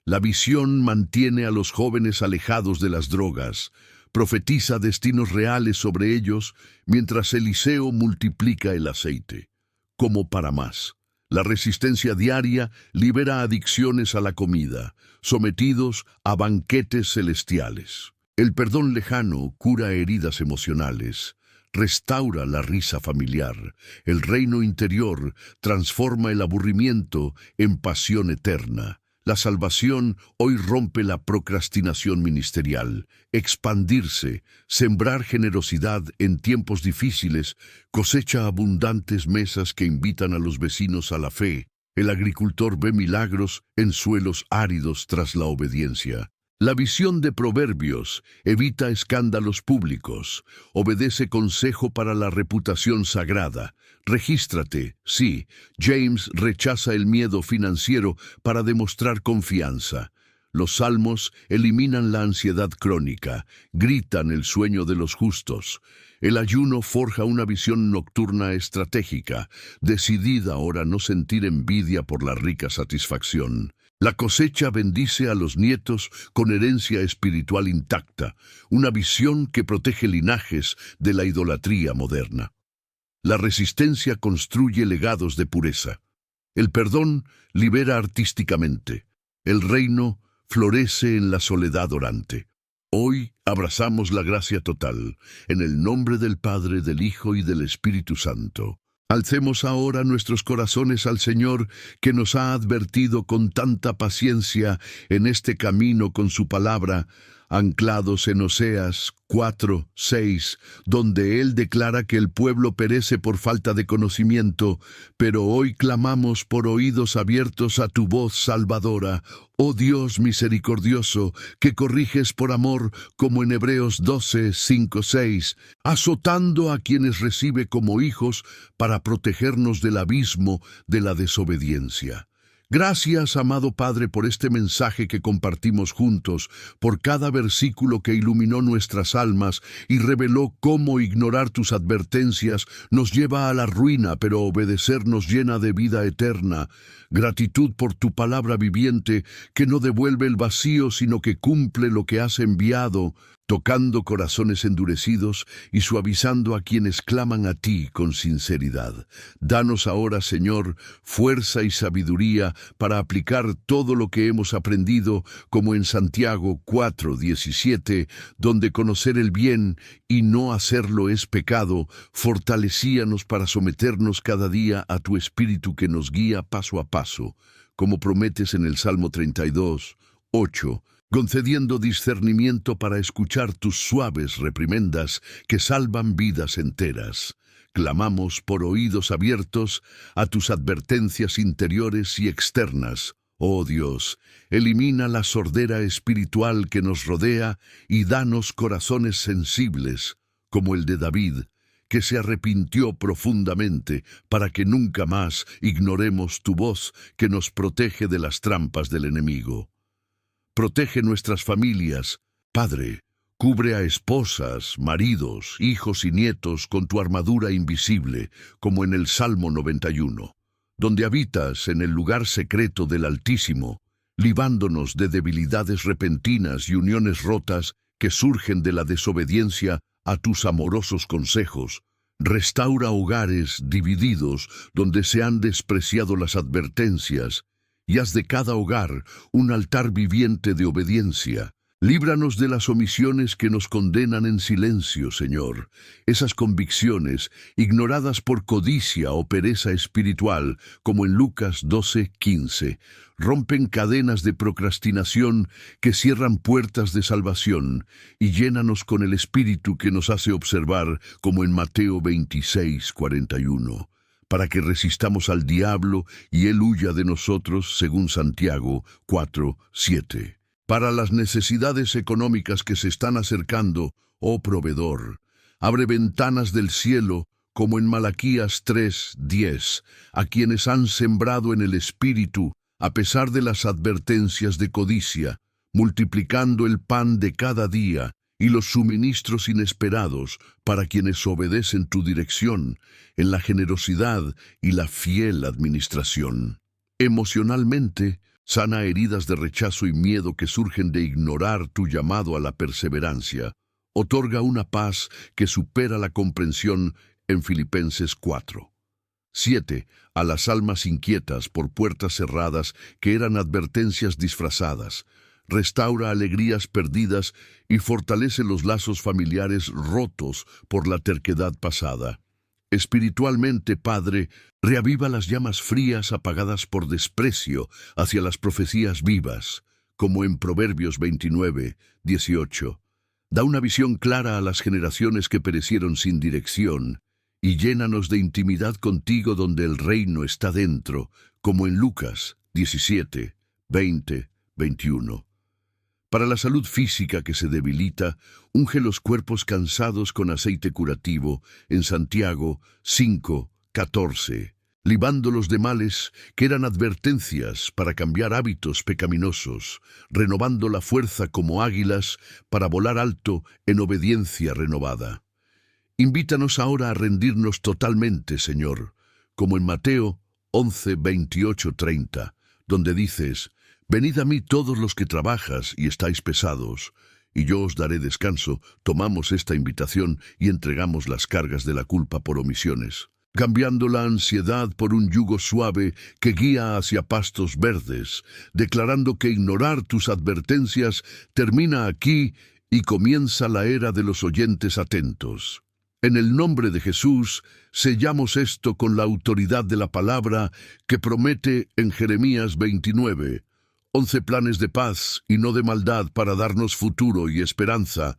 La visión mantiene a los jóvenes alejados de las drogas, profetiza destinos reales sobre ellos, mientras Eliseo multiplica el aceite. Como para más. La resistencia diaria libera adicciones a la comida, sometidos a banquetes celestiales. El perdón lejano cura heridas emocionales, restaura la risa familiar. El reino interior transforma el aburrimiento en pasión eterna. La salvación hoy rompe la procrastinación ministerial. Expandirse, sembrar generosidad en tiempos difíciles, cosecha abundantes mesas que invitan a los vecinos a la fe. El agricultor ve milagros en suelos áridos tras la obediencia. La visión de Proverbios evita escándalos públicos, obedece consejo para la reputación sagrada. Regístrate, sí, James rechaza el miedo financiero para demostrar confianza. Los salmos eliminan la ansiedad crónica, gritan el sueño de los justos. El ayuno forja una visión nocturna estratégica, decidida ahora a no sentir envidia por la rica satisfacción. La cosecha bendice a los nietos con herencia espiritual intacta, una visión que protege linajes de la idolatría moderna. La resistencia construye legados de pureza. El perdón libera artísticamente. El reino florece en la soledad orante. Hoy abrazamos la gracia total, en el nombre del Padre, del Hijo y del Espíritu Santo. Alcemos ahora nuestros corazones al Señor, que nos ha advertido con tanta paciencia en este camino con su palabra, anclados en Oseas 4:6, donde Él declara que el pueblo perece por falta de conocimiento, pero hoy clamamos por oídos abiertos a tu voz salvadora, oh Dios misericordioso, que corriges por amor, como en Hebreos 12:5-6, azotando a quienes recibe como hijos para protegernos del abismo de la desobediencia. Gracias, amado Padre, por este mensaje que compartimos juntos, por cada versículo que iluminó nuestras almas y reveló cómo ignorar tus advertencias nos lleva a la ruina, pero obedecer nos llena de vida eterna. Gratitud por tu palabra viviente, que no devuelve el vacío, sino que cumple lo que has enviado, tocando corazones endurecidos y suavizando a quienes claman a ti con sinceridad. Danos ahora, Señor, fuerza y sabiduría para aplicar todo lo que hemos aprendido, como en Santiago 4:17, donde conocer el bien y no hacerlo es pecado. Fortalecíanos para someternos cada día a tu Espíritu que nos guía paso a paso, como prometes en el Salmo 32:8, concediendo discernimiento para escuchar tus suaves reprimendas que salvan vidas enteras. Clamamos por oídos abiertos a tus advertencias interiores y externas. Oh Dios, elimina la sordera espiritual que nos rodea y danos corazones sensibles, como el de David, que se arrepintió profundamente, para que nunca más ignoremos tu voz que nos protege de las trampas del enemigo. Protege nuestras familias, Padre. Cubre a esposas, maridos, hijos y nietos con tu armadura invisible, como en el Salmo 91, donde habitas en el lugar secreto del Altísimo, librándonos de debilidades repentinas y uniones rotas que surgen de la desobediencia a tus amorosos consejos. Restaura hogares divididos donde se han despreciado las advertencias, y haz de cada hogar un altar viviente de obediencia. Líbranos de las omisiones que nos condenan en silencio, Señor. Esas convicciones, ignoradas por codicia o pereza espiritual, como en Lucas 12:15, rompen cadenas de procrastinación que cierran puertas de salvación, y llénanos con el Espíritu que nos hace observar, como en Mateo 26:41. Para que resistamos al diablo y él huya de nosotros, según Santiago 4:7. Para las necesidades económicas que se están acercando, oh proveedor, abre ventanas del cielo, como en Malaquías 3:10, a quienes han sembrado en el Espíritu, a pesar de las advertencias de codicia, multiplicando el pan de cada día y los suministros inesperados para quienes obedecen tu dirección en la generosidad y la fiel administración. Emocionalmente, sana heridas de rechazo y miedo que surgen de ignorar tu llamado a la perseverancia. Otorga una paz que supera la comprensión en Filipenses 4. 7. A las almas inquietas por puertas cerradas que eran advertencias disfrazadas. Restaura alegrías perdidas y fortalece los lazos familiares rotos por la terquedad pasada. Espiritualmente, Padre, reaviva las llamas frías apagadas por desprecio hacia las profecías vivas, como en Proverbios 29:18. Da una visión clara a las generaciones que perecieron sin dirección, y llénanos de intimidad contigo donde el reino está dentro, como en Lucas 17:20-21. Para la salud física que se debilita, unge los cuerpos cansados con aceite curativo en Santiago 5:14, libándolos de males que eran advertencias para cambiar hábitos pecaminosos, renovando la fuerza como águilas para volar alto en obediencia renovada. Invítanos ahora a rendirnos totalmente, Señor, como en Mateo 11:28-30, donde dices: Venid a mí todos los que trabajas y estáis pesados, y yo os daré descanso. Tomamos esta invitación y entregamos las cargas de la culpa por omisiones, cambiando la ansiedad por un yugo suave que guía hacia pastos verdes, declarando que ignorar tus advertencias termina aquí y comienza la era de los oyentes atentos. En el nombre de Jesús, sellamos esto con la autoridad de la palabra que promete en Jeremías 29, 11 planes de paz y no de maldad para darnos futuro y esperanza,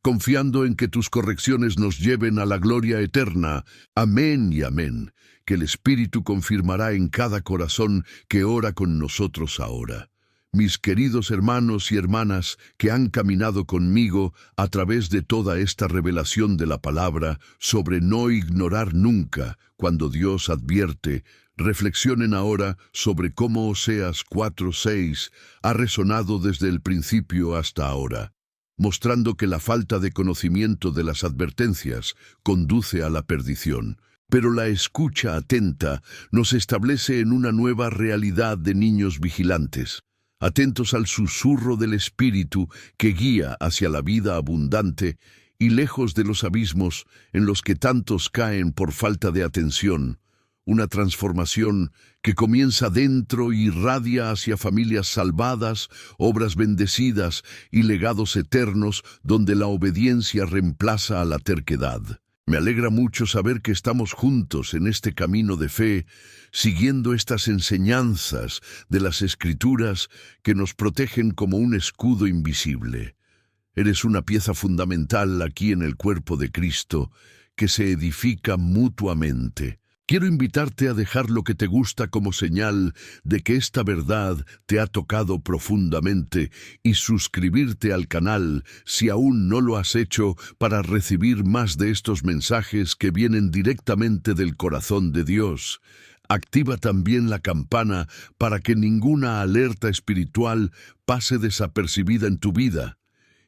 confiando en que tus correcciones nos lleven a la gloria eterna. Amén y amén, que el Espíritu confirmará en cada corazón que ora con nosotros ahora. Mis queridos hermanos y hermanas que han caminado conmigo a través de toda esta revelación de la palabra sobre no ignorar nunca cuando Dios advierte, reflexionen ahora sobre cómo Oseas 4:6 ha resonado desde el principio hasta ahora, mostrando que la falta de conocimiento de las advertencias conduce a la perdición. Pero la escucha atenta nos establece en una nueva realidad de niños vigilantes, atentos al susurro del Espíritu que guía hacia la vida abundante y lejos de los abismos en los que tantos caen por falta de atención. Una transformación que comienza dentro y irradia hacia familias salvadas, obras bendecidas y legados eternos donde la obediencia reemplaza a la terquedad. Me alegra mucho saber que estamos juntos en este camino de fe, siguiendo estas enseñanzas de las Escrituras que nos protegen como un escudo invisible. Eres una pieza fundamental aquí en el cuerpo de Cristo, que se edifica mutuamente. Quiero invitarte a dejar lo que te gusta como señal de que esta verdad te ha tocado profundamente y suscribirte al canal si aún no lo has hecho para recibir más de estos mensajes que vienen directamente del corazón de Dios. Activa también la campana para que ninguna alerta espiritual pase desapercibida en tu vida.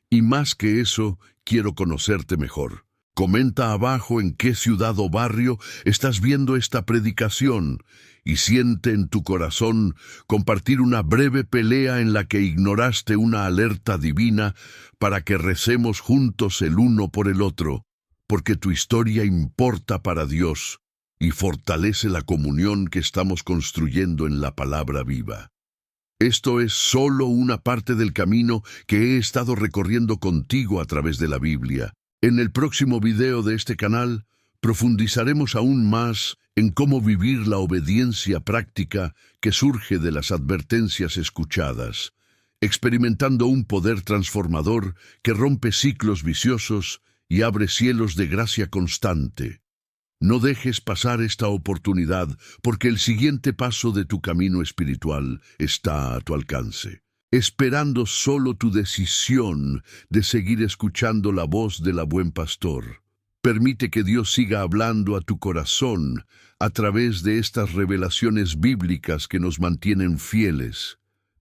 Y más que eso, quiero conocerte mejor. Comenta abajo en qué ciudad o barrio estás viendo esta predicación y siente en tu corazón compartir una breve pelea en la que ignoraste una alerta divina para que recemos juntos el uno por el otro, porque tu historia importa para Dios y fortalece la comunión que estamos construyendo en la palabra viva. Esto es solo una parte del camino que he estado recorriendo contigo a través de la Biblia. En el próximo video de este canal, profundizaremos aún más en cómo vivir la obediencia práctica que surge de las advertencias escuchadas, experimentando un poder transformador que rompe ciclos viciosos y abre cielos de gracia constante. No dejes pasar esta oportunidad, porque el siguiente paso de tu camino espiritual está a tu alcance, esperando solo tu decisión de seguir escuchando la voz del buen pastor. Permite que Dios siga hablando a tu corazón a través de estas revelaciones bíblicas que nos mantienen fieles.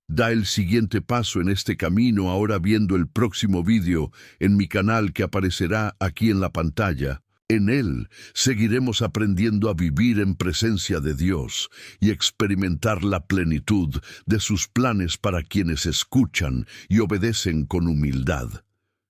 Da el siguiente paso en este camino ahora viendo el próximo vídeo en mi canal que aparecerá aquí en la pantalla. En él seguiremos aprendiendo a vivir en presencia de Dios y experimentar la plenitud de sus planes para quienes escuchan y obedecen con humildad.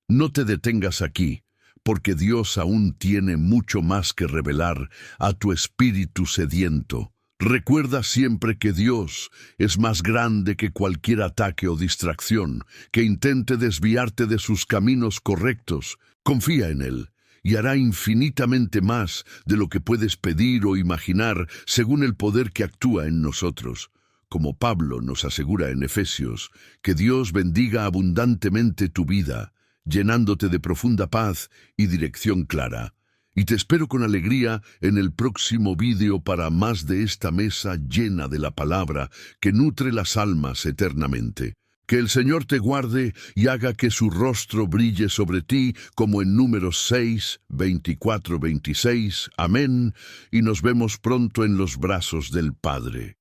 No te detengas aquí, porque Dios aún tiene mucho más que revelar a tu espíritu sediento. Recuerda siempre que Dios es más grande que cualquier ataque o distracción que intente desviarte de sus caminos correctos. Confía en Él y hará infinitamente más de lo que puedes pedir o imaginar según el poder que actúa en nosotros. Como Pablo nos asegura en Efesios, que Dios bendiga abundantemente tu vida, llenándote de profunda paz y dirección clara. Y te espero con alegría en el próximo vídeo para más de esta mesa llena de la palabra que nutre las almas eternamente. Que el Señor te guarde y haga que su rostro brille sobre ti, como en Números 6, 24, 26. Amén. Y nos vemos pronto en los brazos del Padre.